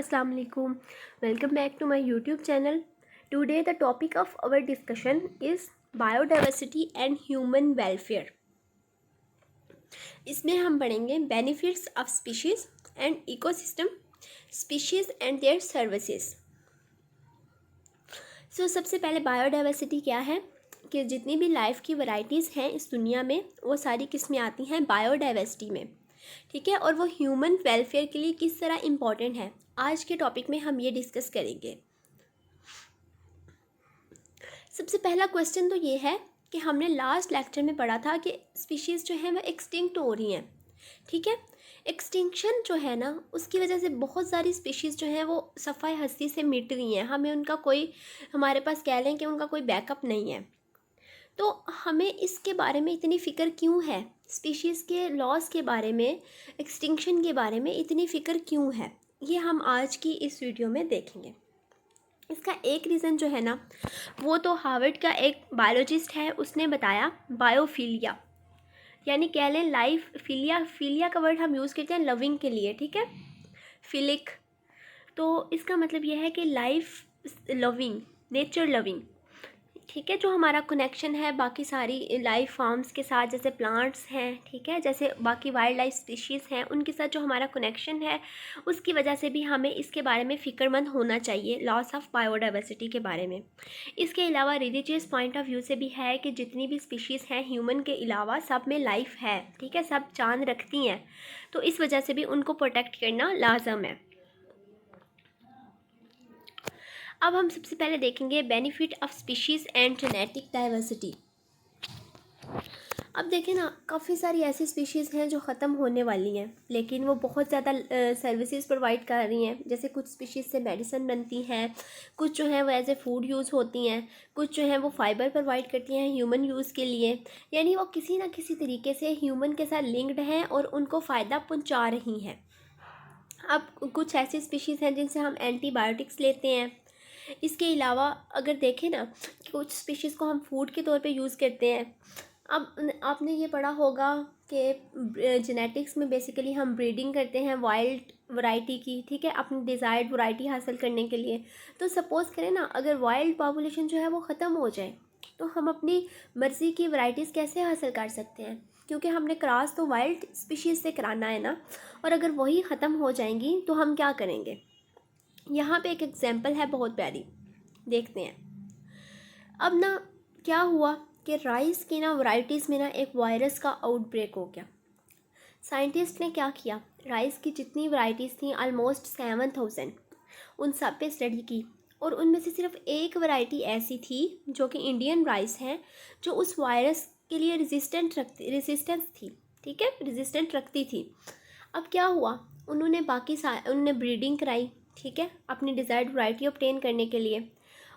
Assalamu alaikum. Welcome back to my YouTube channel. Today the topic of our discussion is biodiversity and human welfare. इसमें हम पढ़ेंगे benefits of species and ecosystem, species and their services. सबसे पहले biodiversity क्या है कि जितनी भी लाइफ की वैरायटीज़ हैं इस दुनिया में वो सारी किस में आती हैं, बायोडाइवर्सिटी में। ठीक है, और वो ह्यूमन वेलफेयर के लिए किस तरह इम्पॉर्टेंट है, आज के टॉपिक में हम ये डिस्कस करेंगे। सबसे पहला क्वेश्चन तो ये है कि हमने लास्ट लेक्चर में पढ़ा था कि स्पीशीज़ जो है वह एक्सटिंक्ट हो रही हैं। ठीक है, एक्सटिंक्शन जो है ना उसकी वजह से बहुत सारी स्पीशीज़ जो हैं वो सफ़ाई हस्ती से मिट रही हैं। हमें उनका कोई, हमारे पास कह लें कि उनका कोई बैकअप नहीं है। तो हमें इसके बारे में इतनी फ़िक्र क्यों है, स्पीशीज़ के लॉस के बारे में, एक्सटिंक्शन के बारे में इतनी फ़िक्र क्यों है, ये हम आज की इस वीडियो में देखेंगे। इसका एक रीज़न जो है ना वो तो हार्वर्ड का एक बायोलॉजिस्ट है, उसने बताया बायोफिलिया, यानी कह लें लाइफ फिलिया। फिलिया का वर्ड हम यूज़ करते हैं लविंग के लिए, ठीक है, फिलिक। तो इसका मतलब यह है कि लाइफ लविंग, नेचर लविंग। ठीक है, जो हमारा कनेक्शन है बाकी सारी लाइफ फॉर्म्स के साथ, जैसे प्लांट्स हैं, ठीक है, जैसे बाकी वाइल्ड लाइफ स्पीशीज़ हैं, उनके साथ जो हमारा कनेक्शन है उसकी वजह से भी हमें इसके बारे में फ़िक्रमंद होना चाहिए, लॉस ऑफ बायोडाइवर्सिटी के बारे में। इसके अलावा रिलीजियस पॉइंट ऑफ व्यू से भी है कि जितनी भी स्पीशीज़ हैं ह्यूमन के अलावा सब में लाइफ है, ठीक है, सब जान रखती हैं, तो इस वजह से भी उनको प्रोटेक्ट करना लाजम है। अब हम सबसे पहले देखेंगे benefit of species and genetic diversity. अब देखें ना, काफ़ी सारी ऐसी स्पीशीज़ हैं जो ख़त्म होने वाली हैं, लेकिन वो बहुत ज़्यादा सर्विसेज प्रोवाइड कर रही हैं। जैसे कुछ स्पीशीज़ से मेडिसिन बनती हैं, कुछ जो है वो एज ए फूड यूज़ होती हैं, कुछ जो है वो फाइबर प्रोवाइड करती हैं ह्यूमन यूज़ के लिए, यानी वो किसी ना किसी तरीके से ह्यूमन के साथ लिंक्ड हैं और उनको फ़ायदा पहुँचा रही हैं। अब कुछ ऐसी स्पीशीज़ हैं जिनसे हम एंटीबायोटिक्स लेते हैं। इसके अलावा अगर देखें ना कि कुछ स्पीशीज़ को हम फूड के तौर पे यूज़ करते हैं। अब आपने ये पढ़ा होगा कि जेनेटिक्स में बेसिकली हम ब्रीडिंग करते हैं वाइल्ड वैरायटी की, ठीक है, अपनी डिज़ायर्ड वैरायटी हासिल करने के लिए। तो सपोज़ करें ना अगर वाइल्ड पॉपुलेशन जो है वो ख़त्म हो जाए तो हम अपनी मर्ज़ी की वैरायटीज़ कैसे हासिल कर सकते हैं, क्योंकि हमने क्रॉस तो वाइल्ड स्पीशीज़ से कराना है ना, और अगर वही ख़त्म हो जाएंगी तो हम क्या करेंगे। यहाँ पे एक एग्जांपल है बहुत प्यारी, देखते हैं। अब ना क्या हुआ कि राइस की ना वैरायटीज़ में ना एक वायरस का आउटब्रेक हो गया। साइंटिस्ट ने क्या किया, राइस की जितनी वैरायटीज़ थी ऑलमोस्ट 7000, उन सब पे स्टडी की, और उनमें से सिर्फ एक वैरायटी ऐसी थी जो कि इंडियन राइस है, जो उस वायरस के लिए रेजिस्टेंस थी, ठीक है, रेजिस्टेंट रखती थी। अब क्या हुआ, उन्होंने ब्रीडिंग कराई, ठीक है, अपनी डिज़ायर्ड वैरायटी ऑब्टेन करने के लिए,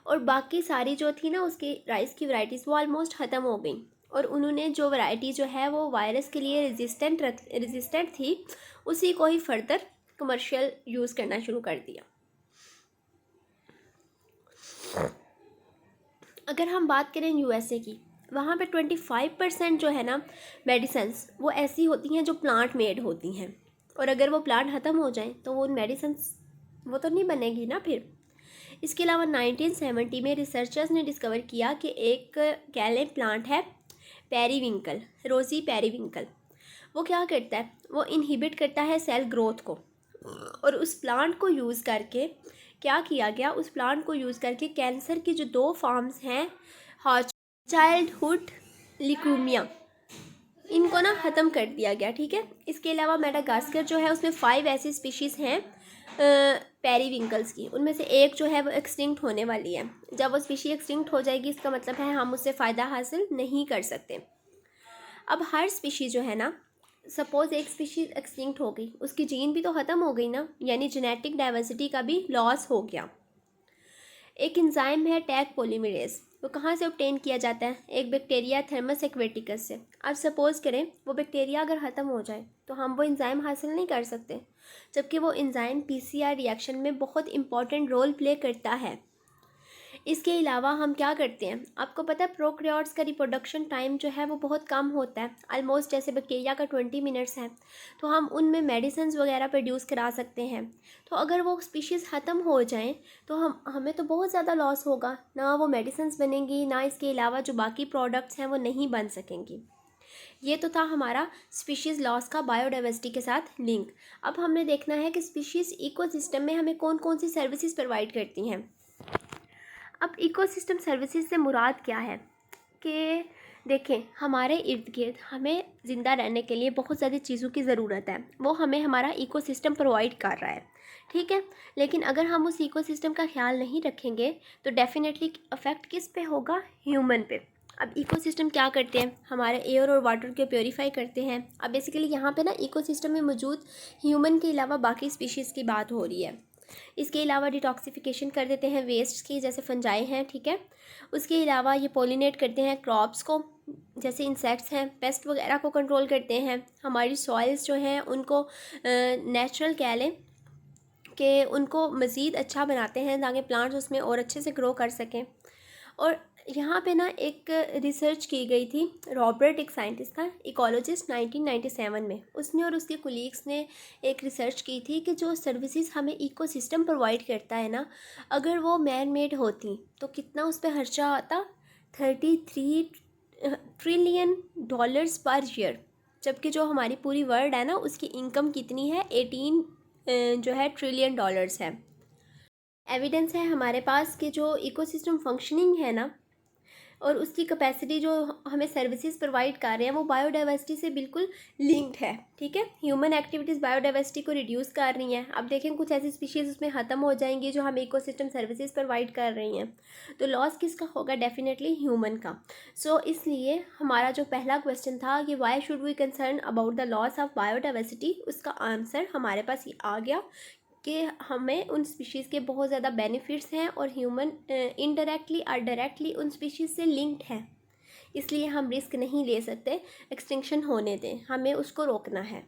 और बाकी सारी जो थी ना उसकी राइस की वैरायटीज़ वो ऑलमोस्ट ख़त्म हो गई, और उन्होंने जो वैरायटी जो है वो वायरस के लिए रेजिस्टेंट थी उसी को ही फर्दर कमर्शियल यूज़ करना शुरू कर दिया। अगर हम बात करें यूएसए की, वहाँ पे 25% जो है ना मेडिसिन्स वो ऐसी होती हैं जो प्लांट मेड होती हैं, और अगर वो प्लांट ख़त्म हो जाए तो वो मेडिसिन्स वो तो नहीं बनेगी ना फिर। इसके अलावा 1970 में रिसर्चर्स ने डिस्कवर किया कि एक कैले प्लांट है पेरीविंकल, रोज़ी पेरीविंकल। वो क्या करता है, वो इनहिबिट करता है सेल ग्रोथ को, और उस प्लांट को यूज़ करके क्या किया गया, उस प्लांट को यूज़ करके कैंसर की जो 2 फॉर्म्स हैं, चाइल्डहुड ल्यूकेमिया, इनको ना ख़त्म कर दिया गया, ठीक है। इसके अलावा मेडागास्कर जो है उसमें 5 ऐसी स्पीशीज़ हैं पेरीविंकल्स की, उनमें से एक जो है वो एक्सटिंक्ट होने वाली है। जब वो स्पीशी एक्सटिंक्ट हो जाएगी इसका मतलब है हम उससे फ़ायदा हासिल नहीं कर सकते। अब हर स्पीशी जो है ना, सपोज़ एक स्पीशीज़ एक्सटिंक्ट हो गई, उसकी जीन भी तो ख़त्म हो गई ना, यानी जेनेटिक डाइवर्सिटी का भी लॉस हो गया। एक एंजाइम है टैग पॉलीमरेज, वो कहाँ से ऑब्टेन किया जाता है, एक बैक्टीरिया थर्मस एक्वेटिकस से। अब सपोज़ करें वो बैक्टीरिया अगर ख़त्म हो जाए तो हम वो एंजाइम हासिल नहीं कर सकते, जबकि वो एंजाइम पीसीआर रिएक्शन में बहुत इंपॉर्टेंट रोल प्ले करता है। इसके अलावा हम क्या करते हैं, आपको पता है प्रोकैरियोट्स का रिप्रोडक्शन टाइम जो है वो बहुत कम होता है, ऑलमोस्ट जैसे बैक्टीरिया का 20 मिनट्स है। तो हम उनमें मेडिसिन वगैरह प्रोड्यूस करा सकते हैं। तो अगर वो स्पीशीज़ ख़त्म हो जाएं तो हमें तो बहुत ज़्यादा लॉस होगा, ना वो मेडिसिन बनेंगी, ना इसके अलावा जो बाकी प्रोडक्ट्स हैं वो नहीं बन सकेंगी। ये तो था हमारा स्पीशीज़ लॉस का बायोडाइवर्सिटी के साथ लिंक। अब हमने देखना है कि स्पीशीज़ इकोसिस्टम में हमें कौन कौन सी सर्विसेज प्रोवाइड करती हैं। अब इकोसिस्टम सर्विसेज से मुराद क्या है कि देखें, हमारे इर्द गिर्द हमें ज़िंदा रहने के लिए बहुत ज़्यादा चीज़ों की ज़रूरत है, वो हमें हमारा इकोसिस्टम प्रोवाइड कर रहा है, ठीक है। लेकिन अगर हम उस इकोसिस्टम का ख्याल नहीं रखेंगे तो डेफिनेटली अफेक्ट किस पे होगा, ह्यूमन पे। अब इकोसिस्टम क्या करते हैं, हमारे एयर और वाटर को प्योरीफाई करते हैं। अब बेसिकली यहाँ पे ना इकोसिस्टम में मौजूद ह्यूमन के अलावा बाकी स्पीशीज़ की बात हो रही है। इसके अलावा डिटॉक्सिफिकेशन कर देते हैं वेस्ट की, जैसे फंजाई हैं, ठीक है। उसके अलावा ये पोलिनेट करते हैं क्रॉप्स को, जैसे इंसेक्ट्स हैं, पेस्ट वगैरह को कंट्रोल करते हैं। हमारी सॉइल्स जो हैं उनको नेचुरल कह लें कि उनको मज़ीद अच्छा बनाते हैं ताकि प्लांट्स उसमें और अच्छे से ग्रो कर सकें। और यहाँ पे ना एक रिसर्च की गई थी, रॉबर्ट एक साइंटिस्ट था, इकोलॉजिस्ट, 1997 में। उसने और उसके कोलीग्स ने एक रिसर्च की थी कि जो सर्विसेज हमें इकोसिस्टम प्रोवाइड करता है ना, अगर वो मैन मेड होती तो कितना उस पर खर्चा आता, 33 ट्रिलियन डॉलर्स पर ईयर। जबकि जो हमारी पूरी वर्ल्ड है ना, उसकी इनकम कितनी है, 18 जो है ट्रिलियन डॉलर्स है। एविडेंस है हमारे पास कि जो इकोसिस्टम फंक्शनिंग है ना, और उसकी कैपेसिटी जो हमें सर्विसेज प्रोवाइड कर रहे हैं, वो बायोडाइवर्सिटी से बिल्कुल लिंक्ड है, ठीक है। ह्यूमन एक्टिविटीज़ बायोडाइवर्सिटी को रिड्यूस कर रही हैं। अब देखें, कुछ ऐसी स्पीशीज़ उसमें ख़त्म हो जाएंगी जो हमें इकोसिस्टम सर्विसेज प्रोवाइड कर रही हैं, तो लॉस किसका होगा, डेफिनेटली ह्यूमन का। सो इसलिए हमारा जो पहला क्वेश्चन था कि why should we concern about the loss of biodiversity, उसका आंसर हमारे पास ये आ गया कि हमें उन स्पीशीज़ के बहुत ज़्यादा बेनिफिट्स हैं और ह्यूमन इनडायरेक्टली और डायरेक्टली उन स्पीशीज़ से लिंक्ड है। इसलिए हम रिस्क नहीं ले सकते एक्सटिंक्शन होने दें, हमें उसको रोकना है।